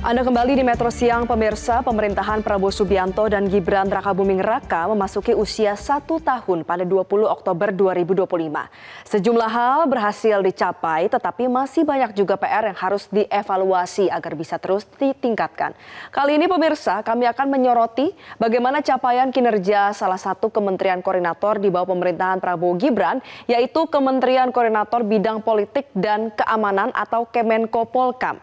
Anda kembali di Metro Siang, pemirsa. Pemerintahan Prabowo Subianto dan Gibran Rakabuming Raka memasuki usia 1 tahun pada 20 Oktober 2025. Sejumlah hal berhasil dicapai, tetapi masih banyak juga PR yang harus dievaluasi agar bisa terus ditingkatkan. Kali ini pemirsa, kami akan menyoroti bagaimana capaian kinerja salah satu kementerian koordinator di bawah pemerintahan Prabowo Gibran, yaitu Kementerian Koordinator Bidang Politik dan Keamanan atau Kemenko Polkam.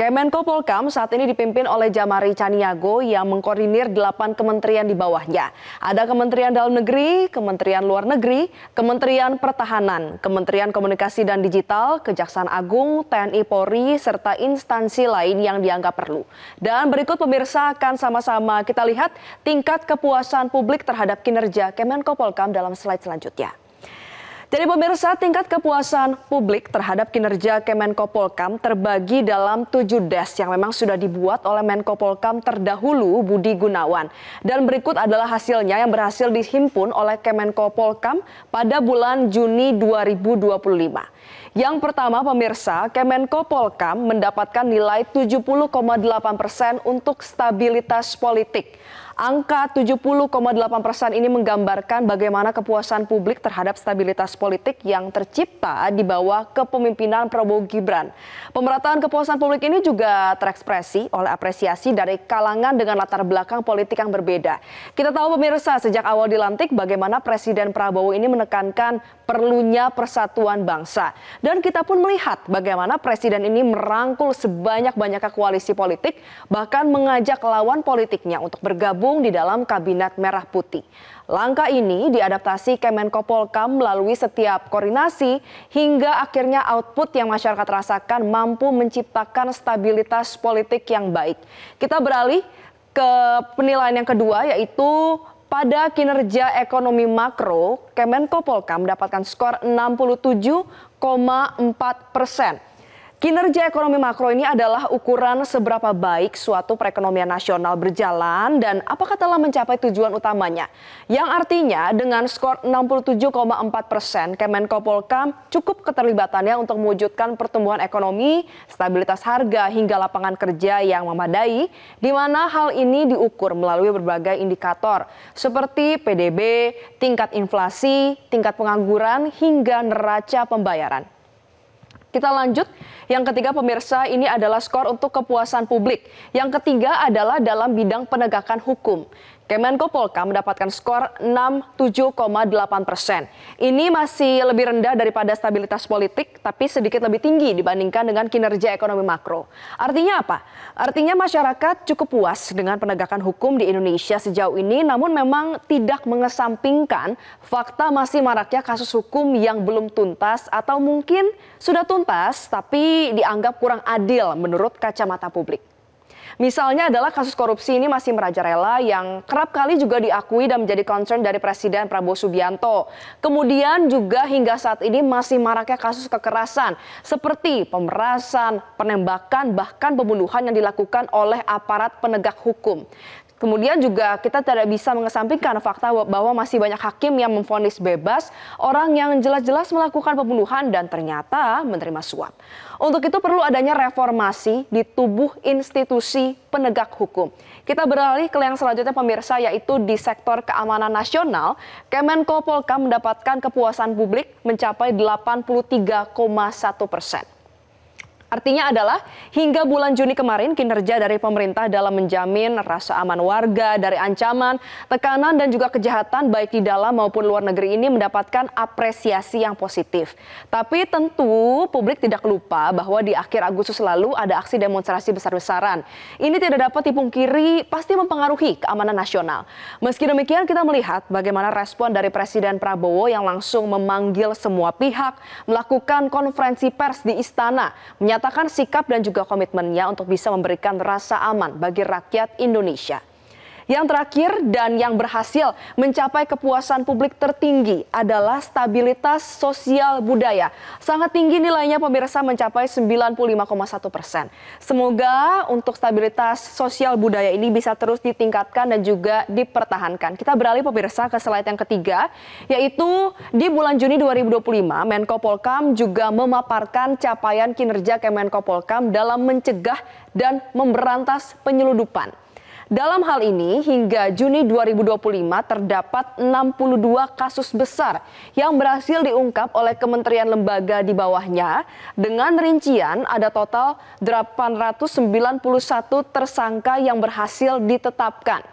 Kemenko Polkam saat ini dipimpin oleh Jamari Caniago yang mengkoordinir 8 kementerian di bawahnya. Ada Kementerian Dalam Negeri, Kementerian Luar Negeri, Kementerian Pertahanan, Kementerian Komunikasi dan Digital, Kejaksaan Agung, TNI Polri, serta instansi lain yang dianggap perlu. Dan berikut pemirsa akan sama-sama kita lihat tingkat kepuasan publik terhadap kinerja Kemenko Polkam dalam slide selanjutnya. Jadi pemirsa, tingkat kepuasan publik terhadap kinerja Kemenko Polkam terbagi dalam 7 desk yang memang sudah dibuat oleh Menko Polkam terdahulu Budi Gunawan. Dan berikut adalah hasilnya yang berhasil dihimpun oleh Kemenko Polkam pada bulan Juni 2025. Yang pertama pemirsa, Kemenko Polkam mendapatkan nilai 70,8% untuk stabilitas politik. Angka 70,8% ini menggambarkan bagaimana kepuasan publik terhadap stabilitas politik yang tercipta di bawah kepemimpinan Prabowo Gibran. Pemerataan kepuasan publik ini juga terekspresi oleh apresiasi dari kalangan dengan latar belakang politik yang berbeda. Kita tahu pemirsa, sejak awal dilantik bagaimana Presiden Prabowo ini menekankan perlunya persatuan bangsa. Dan kita pun melihat bagaimana Presiden ini merangkul sebanyak-banyaknya koalisi politik, bahkan mengajak lawan politiknya untuk bergabung di dalam Kabinet Merah Putih. Langkah ini diadaptasi Kemenko Polkam melalui setiap koordinasi hingga akhirnya output yang masyarakat rasakan mampu menciptakan stabilitas politik yang baik. Kita beralih ke penilaian yang kedua, yaitu pada kinerja ekonomi makro, Kemenko Polkam mendapatkan skor 67,4%. Kinerja ekonomi makro ini adalah ukuran seberapa baik suatu perekonomian nasional berjalan dan apakah telah mencapai tujuan utamanya. Yang artinya dengan skor 67,4%, Kemenko Polkam cukup keterlibatannya untuk mewujudkan pertumbuhan ekonomi, stabilitas harga hingga lapangan kerja yang memadai, di mana hal ini diukur melalui berbagai indikator seperti PDB, tingkat inflasi, tingkat pengangguran hingga neraca pembayaran. Kita lanjut, yang ketiga pemirsa, ini adalah skor untuk kepuasan publik. Yang ketiga adalah dalam bidang penegakan hukum. Kemenko Polkam mendapatkan skor 67,8%. Ini masih lebih rendah daripada stabilitas politik, tapi sedikit lebih tinggi dibandingkan dengan kinerja ekonomi makro. Artinya apa? Artinya masyarakat cukup puas dengan penegakan hukum di Indonesia sejauh ini, namun memang tidak mengesampingkan fakta masih maraknya kasus hukum yang belum tuntas atau mungkin sudah tuntas tapi dianggap kurang adil menurut kacamata publik. Misalnya adalah kasus korupsi ini masih merajalela yang kerap kali juga diakui dan menjadi concern dari Presiden Prabowo Subianto. Kemudian juga hingga saat ini masih maraknya kasus kekerasan seperti pemerasan, penembakan, bahkan pembunuhan yang dilakukan oleh aparat penegak hukum. Kemudian juga kita tidak bisa mengesampingkan fakta bahwa masih banyak hakim yang memvonis bebas orang yang jelas-jelas melakukan pembunuhan dan ternyata menerima suap. Untuk itu perlu adanya reformasi di tubuh institusi penegak hukum. Kita beralih ke yang selanjutnya pemirsa, yaitu di sektor keamanan nasional. Kemenko Polkam mendapatkan kepuasan publik mencapai 83,1%. Artinya adalah hingga bulan Juni kemarin kinerja dari pemerintah dalam menjamin rasa aman warga dari ancaman, tekanan dan juga kejahatan baik di dalam maupun luar negeri ini mendapatkan apresiasi yang positif. Tapi tentu publik tidak lupa bahwa di akhir Agustus lalu ada aksi demonstrasi besar-besaran. Ini tidak dapat dipungkiri pasti mempengaruhi keamanan nasional. Meski demikian kita melihat bagaimana respon dari Presiden Prabowo yang langsung memanggil semua pihak, melakukan konferensi pers di istana, menyatakan sikap dan juga komitmennya untuk bisa memberikan rasa aman bagi rakyat Indonesia. Yang terakhir dan yang berhasil mencapai kepuasan publik tertinggi adalah stabilitas sosial budaya. Sangat tinggi nilainya pemirsa, mencapai 95,1%. Semoga untuk stabilitas sosial budaya ini bisa terus ditingkatkan dan juga dipertahankan. Kita beralih pemirsa ke slide yang ketiga, yaitu di bulan Juni 2025 Menko Polhukam juga memaparkan capaian kinerja Kemenko Polhukam dalam mencegah dan memberantas penyeludupan. Dalam hal ini, hingga Juni 2025 terdapat 62 kasus besar yang berhasil diungkap oleh kementerian lembaga di bawahnya. Dengan rincian ada total 891 tersangka yang berhasil ditetapkan.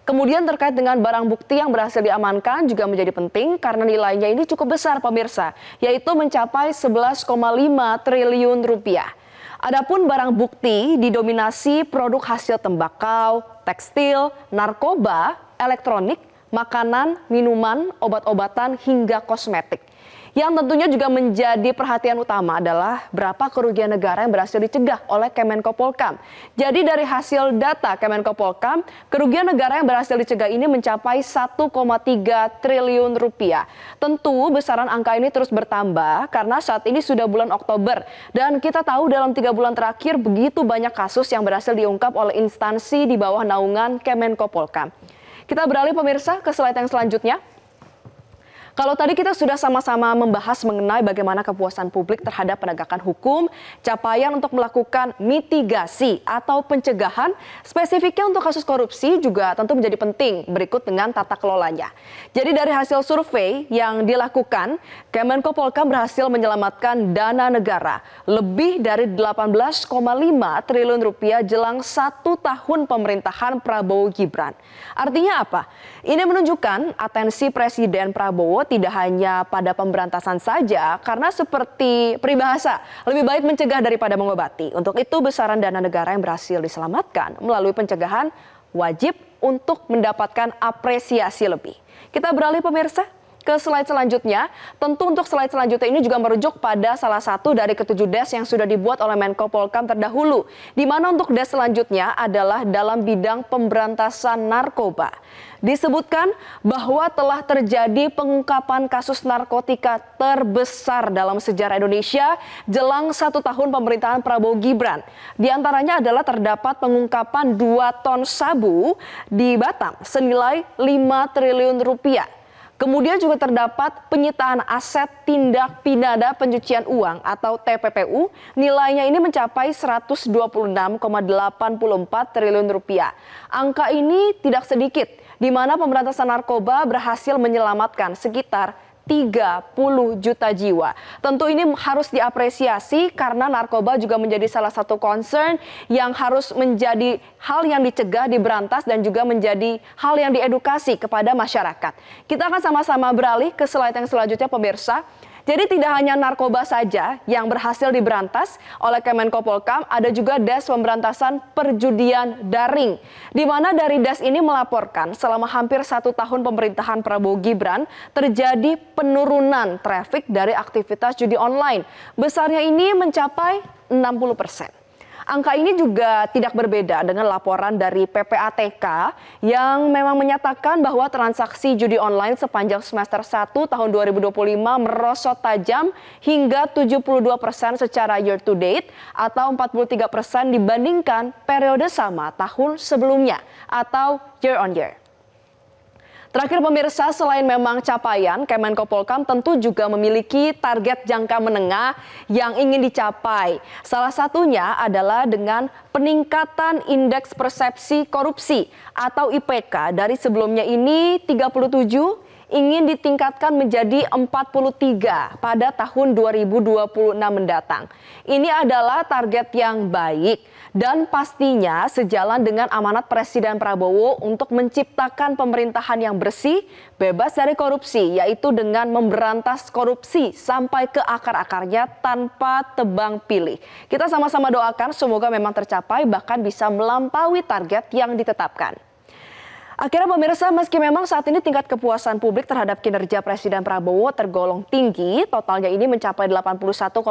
Kemudian terkait dengan barang bukti yang berhasil diamankan juga menjadi penting karena nilainya ini cukup besar pemirsa, yaitu mencapai 11,5 triliun rupiah. Adapun barang bukti didominasi produk hasil tembakau, tekstil, narkoba, elektronik, makanan, minuman, obat-obatan, hingga kosmetik. Yang tentunya juga menjadi perhatian utama adalah berapa kerugian negara yang berhasil dicegah oleh Kemenko Polhukam. Jadi dari hasil data Kemenko Polhukam, kerugian negara yang berhasil dicegah ini mencapai 1,3 triliun rupiah. Tentu besaran angka ini terus bertambah karena saat ini sudah bulan Oktober. Dan kita tahu dalam 3 bulan terakhir begitu banyak kasus yang berhasil diungkap oleh instansi di bawah naungan Kemenko Polhukam. Kita beralih pemirsa ke slide yang selanjutnya. Kalau tadi kita sudah sama-sama membahas mengenai bagaimana kepuasan publik terhadap penegakan hukum, capaian untuk melakukan mitigasi atau pencegahan, spesifiknya untuk kasus korupsi juga tentu menjadi penting berikut dengan tata kelolanya. Jadi dari hasil survei yang dilakukan, Kemenko Polhukam berhasil menyelamatkan dana negara lebih dari 18,5 triliun rupiah jelang 1 tahun pemerintahan Prabowo Gibran. Artinya apa? Ini menunjukkan atensi Presiden Prabowo tidak hanya pada pemberantasan saja, karena seperti peribahasa, lebih baik mencegah daripada mengobati. Untuk itu besaran dana negara yang berhasil diselamatkan melalui pencegahan wajib untuk mendapatkan apresiasi lebih. Kita beralih pemirsa ke slide selanjutnya. Tentu untuk slide selanjutnya ini juga merujuk pada salah satu dari ke-7 des yang sudah dibuat oleh Menko Polhukam terdahulu, di mana untuk des selanjutnya adalah dalam bidang pemberantasan narkoba. Disebutkan bahwa telah terjadi pengungkapan kasus narkotika terbesar dalam sejarah Indonesia jelang 1 tahun pemerintahan Prabowo Gibran. Di antaranya adalah terdapat pengungkapan 2 ton sabu di Batam senilai 5 triliun rupiah. Kemudian juga terdapat penyitaan aset tindak pidana pencucian uang atau TPPU, nilainya ini mencapai 126,84 triliun rupiah. Angka ini tidak sedikit, di mana pemberantasan narkoba berhasil menyelamatkan sekitar 30 juta jiwa. Tentu ini harus diapresiasi karena narkoba juga menjadi salah satu concern yang harus menjadi hal yang dicegah, diberantas, dan juga menjadi hal yang diedukasi kepada masyarakat. Kita akan sama-sama beralih ke slide yang selanjutnya pemirsa. Jadi tidak hanya narkoba saja yang berhasil diberantas oleh Kemenko Polhukam, ada juga des pemberantasan perjudian daring. Di mana dari des ini melaporkan selama hampir 1 tahun pemerintahan Prabowo Gibran terjadi penurunan trafik dari aktivitas judi online. Besarnya ini mencapai 60%. Angka ini juga tidak berbeda dengan laporan dari PPATK yang memang menyatakan bahwa transaksi judi online sepanjang semester 1 tahun 2025 merosot tajam hingga 72% secara year to date atau 43% dibandingkan periode sama tahun sebelumnya atau year on year. Terakhir pemirsa, selain memang capaian, Kemenko Polhukam tentu juga memiliki target jangka menengah yang ingin dicapai. Salah satunya adalah dengan peningkatan indeks persepsi korupsi atau IPK dari sebelumnya ini 37 ingin ditingkatkan menjadi 43 pada tahun 2026 mendatang. Ini adalah target yang baik dan pastinya sejalan dengan amanat Presiden Prabowo untuk menciptakan pemerintahan yang bersih, bebas dari korupsi, yaitu dengan memberantas korupsi sampai ke akar-akarnya tanpa tebang pilih. Kita sama-sama doakan semoga memang tercapai bahkan bisa melampaui target yang ditetapkan. Akhirnya pemirsa, meski memang saat ini tingkat kepuasan publik terhadap kinerja Presiden Prabowo tergolong tinggi, totalnya ini mencapai 81,2%,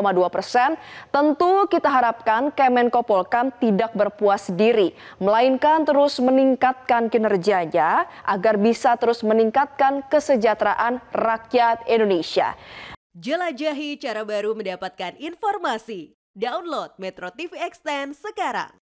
tentu kita harapkan Kemenko Polhukam tidak berpuas diri, melainkan terus meningkatkan kinerjanya agar bisa terus meningkatkan kesejahteraan rakyat Indonesia. Jelajahi cara baru mendapatkan informasi. Download Metro TV Extend sekarang.